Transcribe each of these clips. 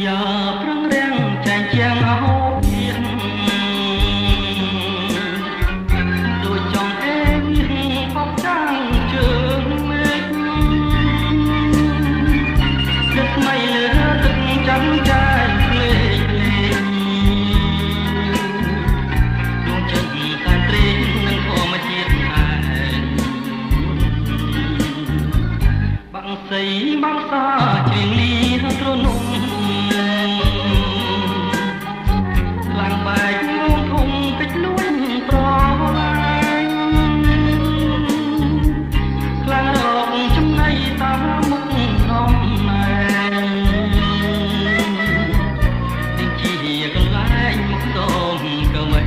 យ៉ាប្រឹងរាំងចាញ់ជាងអោបៀនដូចចង់អេងបបចាំងជើងមេឃទឹកថ្មីលើទឹកចាំចាយភ្លេងដួងចិត្តតែត្រេកនឹងធម្មជាតិឯងបាំងសីបាំងសាជ្រៀងលីត្រនំខ្លាំងបែកងងធំកិច្ចលួយប្រឡាយខ្លាំងរកចំណៃតាមមុខនំណែនឹងជាកន្លែងមកសូមកមិន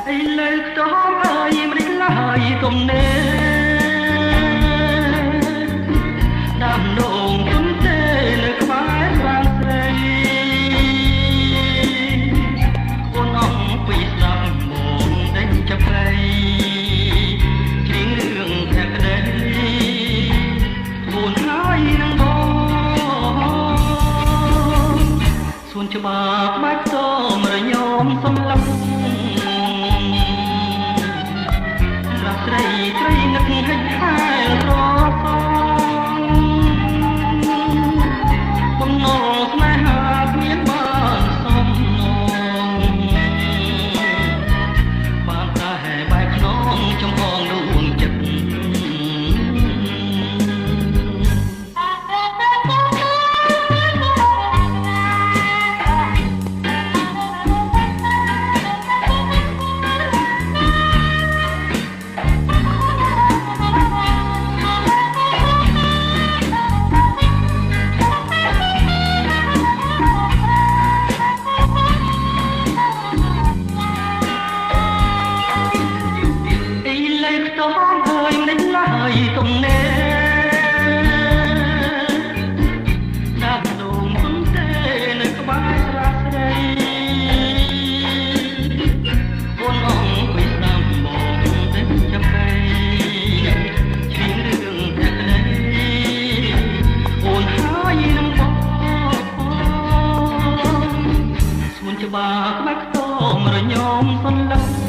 អីលើកតោអើយមិនឡើយទំនេរដាំដងទុនទេលើក្បែររាងស្រីអូនអងពីស្ដាប់មកដេញចាប់ព្រៃជ្រៀងរឿងភក្តីអូនហើយនឹងបងសួនច្បារក្បែរខ្ទមរញោមសំឡឹងរាស្រីត្រីនឹកហិចហែលរសបំណងស្នេហាគ្មានបានសំណងបានតែបែកខ្នងចំហងដួងចិត្តទំនេរដាប់ដងទុនទេនៅក្បែររាស្រីអូនអងពីស្ដាំមកទេចាំបីជ្រៀងរឿងភក្តីអូនហើយនឹងបងសួនច្បារក្បែរខ្ទមរញោមសន្លឹក